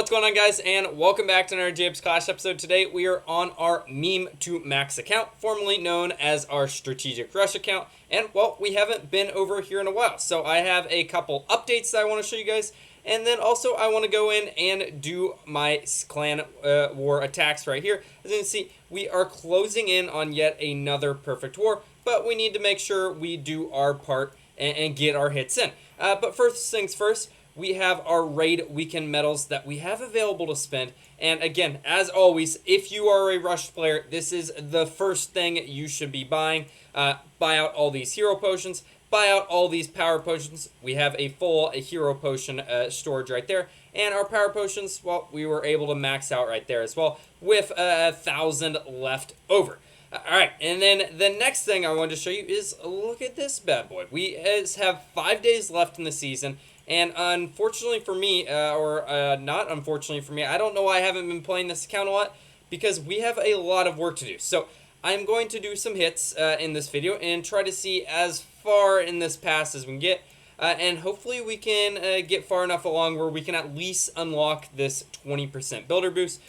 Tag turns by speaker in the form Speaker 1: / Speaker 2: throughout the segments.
Speaker 1: What's going on, guys, and welcome back to another Jacob's Clash episode. Today we are on our meme to max account, formerly known as our strategic rush account, and well, we haven't been over here in a while, so I have a couple updates that I want to show you guys, and then also I want to go in and do my clan war attacks right here. As you can see, we are closing in on yet another perfect war, but we need to make sure we do our part and get our hits in. But first things first, we have our raid weekend medals that we have available to spend. And again, as always, if you are a Rush player, this is the first thing you should be buying. Buy out all these hero potions. Buy out all these power potions. We have a full hero potion storage right there. And our power potions, well, we were able to max out right there as well with 1,000 left over. Alright, and then the next thing I wanted to show you is look at this bad boy. We have 5 days left in the season, and unfortunately for me, not unfortunately for me, I don't know why I haven't been playing this account a lot, because we have a lot of work to do. So I'm going to do some hits in this video and try to see as far in this pass as we can get. And hopefully we can get far enough along where we can at least unlock this 20% builder boost.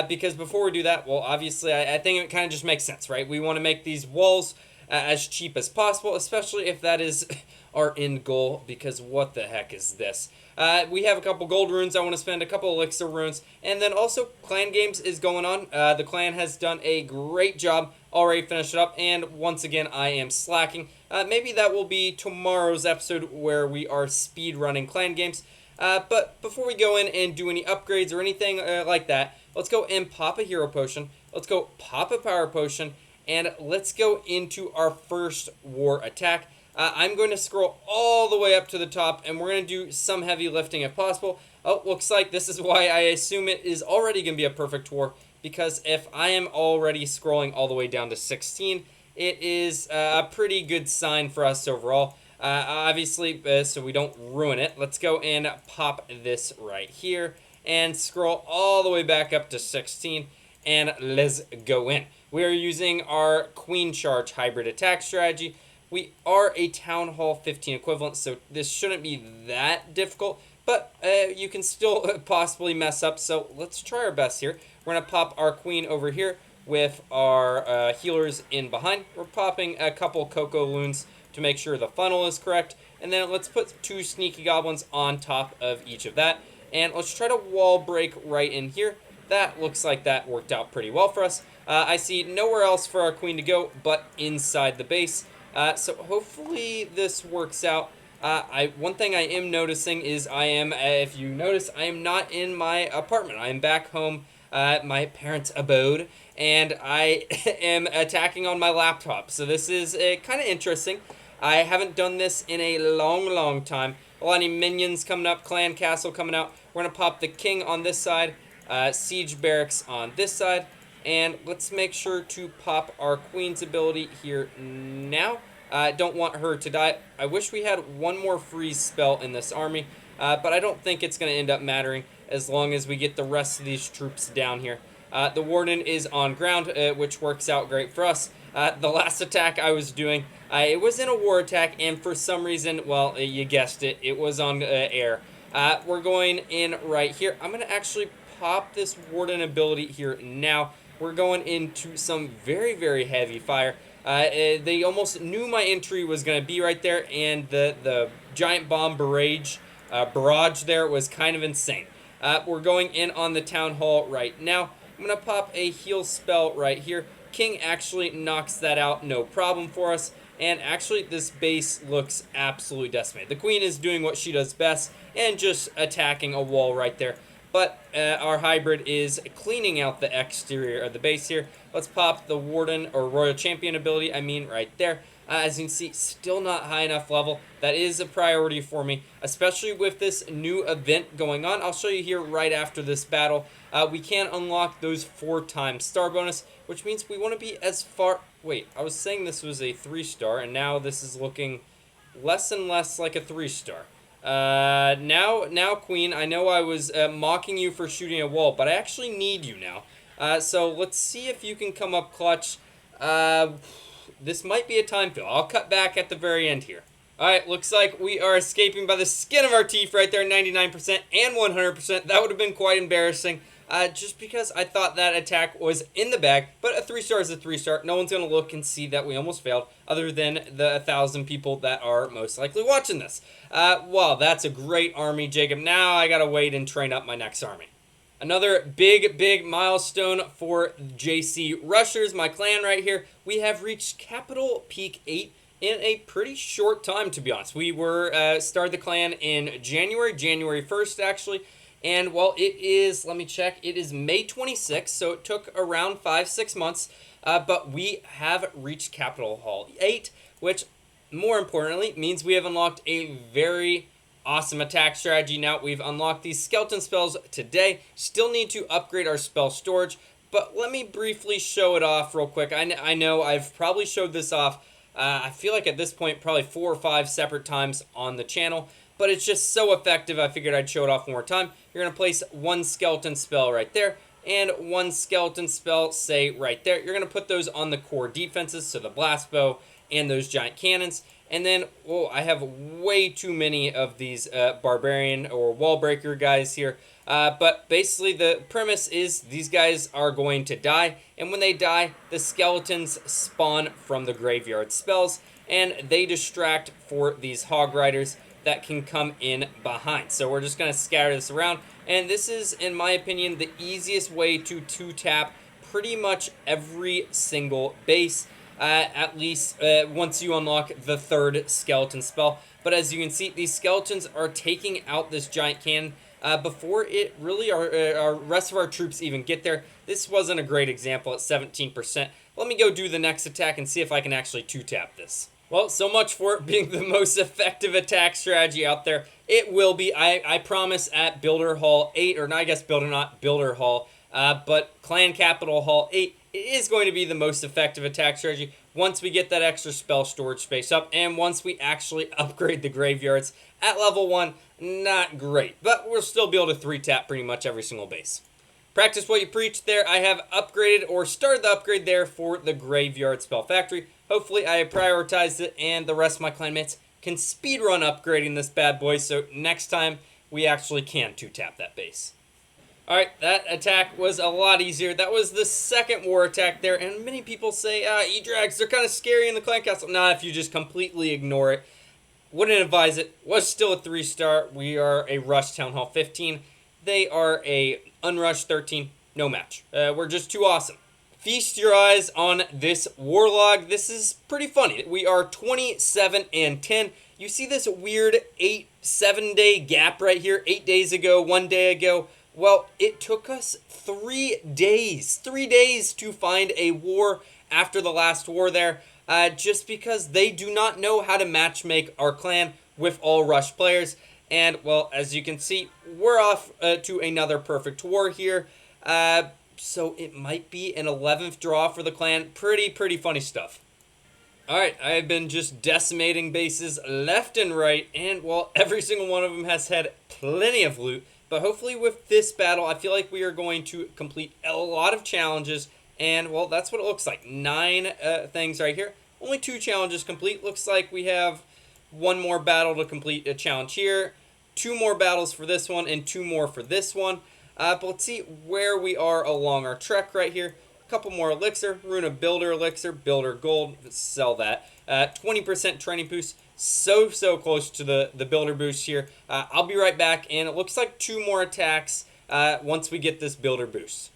Speaker 1: Because before we do that, well, obviously, I think it kind of just makes sense, right? We want to make these walls as cheap as possible, especially if that is our end goal, because what the heck is this? We have a couple gold runes. I want to spend a couple elixir runes. And then also, clan games is going on. The clan has done a great job, already finished it up, and once again, I am slacking. Maybe that will be tomorrow's episode where we are speed running clan games. But before we go in and do any upgrades or anything like that, let's go and pop a hero potion. Let's go pop a power potion. And let's go into our first war attack. I'm going to scroll all the way up to the top, and we're going to do some heavy lifting if possible. Oh, looks like this is why I assume it is already going to be a perfect war, because if I am already scrolling all the way down to 16, it is a pretty good sign for us overall. Obviously, so we don't ruin it, let's go and pop this right here and scroll all the way back up to 16, and let's go in. We are using our Queen Charge hybrid attack strategy. We are a Town Hall 15 equivalent, so this shouldn't be that difficult, but you can still possibly mess up, so let's try our best here. We're going to pop our Queen over here with our healers in behind. We're popping a couple Cocoa Loons to make sure the funnel is correct, and then let's put 2 Sneaky Goblins on top of each of that, and let's try to wall break right in here. That looks like that worked out pretty well for us. I see nowhere else for our Queen to go but inside the base. So hopefully this works out. One thing I am noticing is if you notice, I am not in my apartment. I am back home at my parents' abode, and I am attacking on my laptop. So this is kind of interesting. I haven't done this in a long time. A lot of minions coming up, clan castle coming out. We're going to pop the king on this side, siege barracks on this side. And let's make sure to pop our queen's ability here now. Don't want her to die. I wish we had one more freeze spell in this army, but I don't think it's going to end up mattering as long as we get the rest of these troops down here. The warden is on ground, which works out great for us. The last attack I was doing, it was in a war attack, and for some reason, well, you guessed it, it was on air. We're going in right here. I'm going to actually pop this warden ability here now. We're going into some very heavy fire. They almost knew my entry was going to be right there, and the giant bomb barrage there was kind of insane. We're going in on the town hall right now. I'm going to pop a heal spell right here. King actually knocks that out, no problem for us. And actually, this base looks absolutely decimated. The queen is doing what she does best and just attacking a wall right there. But our hybrid is cleaning out the exterior of the base here. Let's pop the Warden, or Royal Champion ability, right there. As you can see, still not high enough level. That is a priority for me, especially with this new event going on. I'll show you here right after this battle. We can unlock those 4x star bonus, which means we want to be as far... Wait, I was saying this was a 3-star, and now this is looking less and less like a 3-star. Now, Queen, I know I was mocking you for shooting a wall, but I actually need you now. So let's see if you can come up clutch. This might be a time fill. I'll cut back at the very end here. Alright, looks like we are escaping by the skin of our teeth right there, 99% and 100%. That would have been quite embarrassing, just because I thought that attack was in the bag. But a 3-star is a 3-star. No one's going to look and see that we almost failed, other than the 1,000 people that are most likely watching this. Wow, that's a great army, Jacob. Now I got to wait and train up my next army. Another big milestone for JC Rushers, my clan right here. We have reached Capital Peak 8 in a pretty short time, to be honest. We were started the clan in January 1st, actually. And, well, it is, let me check, it is May 26th, so it took around 5-6 months. But we have reached Capital Hall 8, which, more importantly, means we have unlocked a very awesome attack strategy. Now, we've unlocked these skeleton spells today. Still need to upgrade our spell storage, but let me briefly show it off real quick. I know I've probably showed this off, I feel like at this point, probably 4 or 5 separate times on the channel, but it's just so effective, I figured I'd show it off one more time. You're going to place 1 skeleton spell right there, and 1 skeleton spell, say, right there. You're going to put those on the core defenses, so the blast bow and those giant cannons. And then, oh, I have way too many of these barbarian or wall breaker guys here. But basically the premise is these guys are going to die. And when they die, the skeletons spawn from the graveyard spells. And they distract for these hog riders that can come in behind. So we're just going to scatter this around. And this is, in my opinion, the easiest way to 2-tap pretty much every single base. At least once you unlock the 3rd skeleton spell. But as you can see, these skeletons are taking out this giant cannon before it really our rest of our troops even get there. This wasn't a great example at 17%. Let me go do the next attack and see if I can actually 2-tap this. Well, so much for it being the most effective attack strategy out there. It will be, I promise, at Builder Hall 8, or no, I guess Builder Hall, but Clan Capital Hall 8. It is going to be the most effective attack strategy once we get that extra spell storage space up and once we actually upgrade the graveyards. At level 1, not great, but we'll still be able to 3-tap pretty much every single base. Practice what you preach there. I have upgraded or started the upgrade there for the Graveyard Spell Factory. Hopefully I have prioritized it and the rest of my clanmates can speedrun upgrading this bad boy, so next time we actually can 2-tap that base. Alright, that attack was a lot easier. That was the 2nd war attack there, and many people say, E-Drags, they're kind of scary in the clan castle. Not if you just completely ignore it. Wouldn't advise it. Was still a 3-star. We are a Rush Town Hall 15. They are a Unrush 13. No match. We're just too awesome. Feast your eyes on this Warlog. This is pretty funny. We are 27 and 10. You see this weird 7 day gap right here? 8 days ago, 1 day ago. Well, it took us 3 days. 3 days to find a war after the last war there. Just because they do not know how to matchmake our clan with all Rush players. And, well, as you can see, we're off to another perfect war here. So it might be an 11th draw for the clan. Pretty funny stuff. Alright, I have been just decimating bases left and right. And, well, every single one of them has had plenty of loot. But hopefully with this battle, I feel like we are going to complete a lot of challenges. And, well, that's what it looks like. 9 things right here. Only 2 challenges complete. Looks like we have 1 more battle to complete a challenge here. 2 more battles for this one and 2 more for this one. But let's see where we are along our trek right here. A couple more elixir. Runa Builder elixir. Builder gold. Sell that. 20% training boost. So close to the builder boost here. I'll be right back, and it looks like 2 more attacks once we get this builder boost.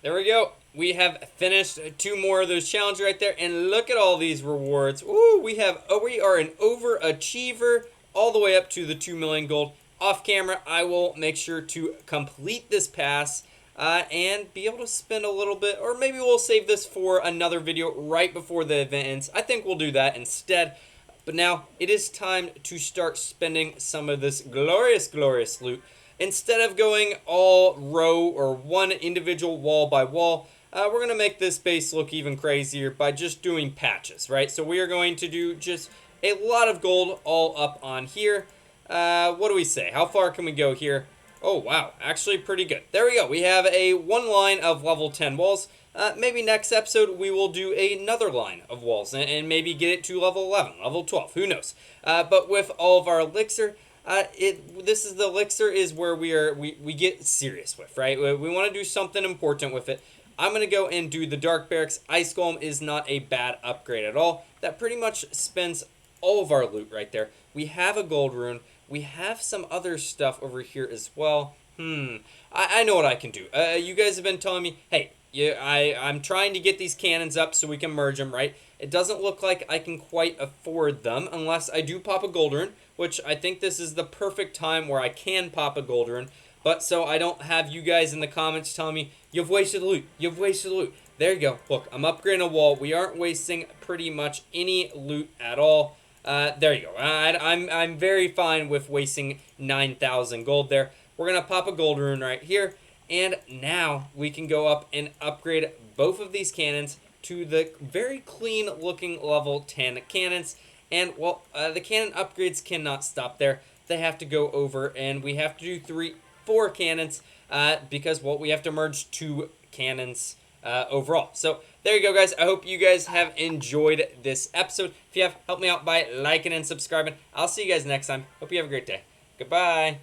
Speaker 1: There we go. We have finished 2 more of those challenges right there, and look at all these rewards. Ooh, we are an overachiever all the way up to the 2 million gold. Off camera, I will make sure to complete this pass and be able to spend a little bit, or maybe we'll save this for another video right before the event ends. I think we'll do that instead. But now, it is time to start spending some of this glorious loot. Instead of going all row or one individual wall by wall, we're going to make this base look even crazier by just doing patches, right? So we are going to do just a lot of gold all up on here. What do we say? How far can we go here? Oh, wow. Actually, pretty good. There we go. We have a 1 line of level 10 walls. maybe next episode we will do another line of walls and maybe get it to level 11, level 12, who knows. But with all of our elixir, this is the elixir is where we get serious with, right? We want to do something important with it. I'm going to go and do the Dark Barracks. Ice Golem is not a bad upgrade at all. That pretty much spends all of our loot right there. We have a gold rune. We have some other stuff over here as well. I know what I can do. You guys have been telling me, hey, I'm trying to get these cannons up so we can merge them, right? It doesn't look like I can quite afford them unless I do pop a gold rune, which I think this is the perfect time where I can pop a gold rune. But so I don't have you guys in the comments telling me, you've wasted loot, you've wasted loot. There you go. Look, I'm upgrading a wall. We aren't wasting pretty much any loot at all. There you go. I'm very fine with wasting 9,000 gold there. We're going to pop a gold rune right here. And now we can go up and upgrade both of these cannons to the very clean looking level 10 cannons. And, well, the cannon upgrades cannot stop there. They have to go over, and we have to do 4 cannons because, well, we have to merge 2 cannons overall. So there you go, guys. I hope you guys have enjoyed this episode. If you have, help me out by liking and subscribing. I'll see you guys next time. Hope you have a great day. Goodbye.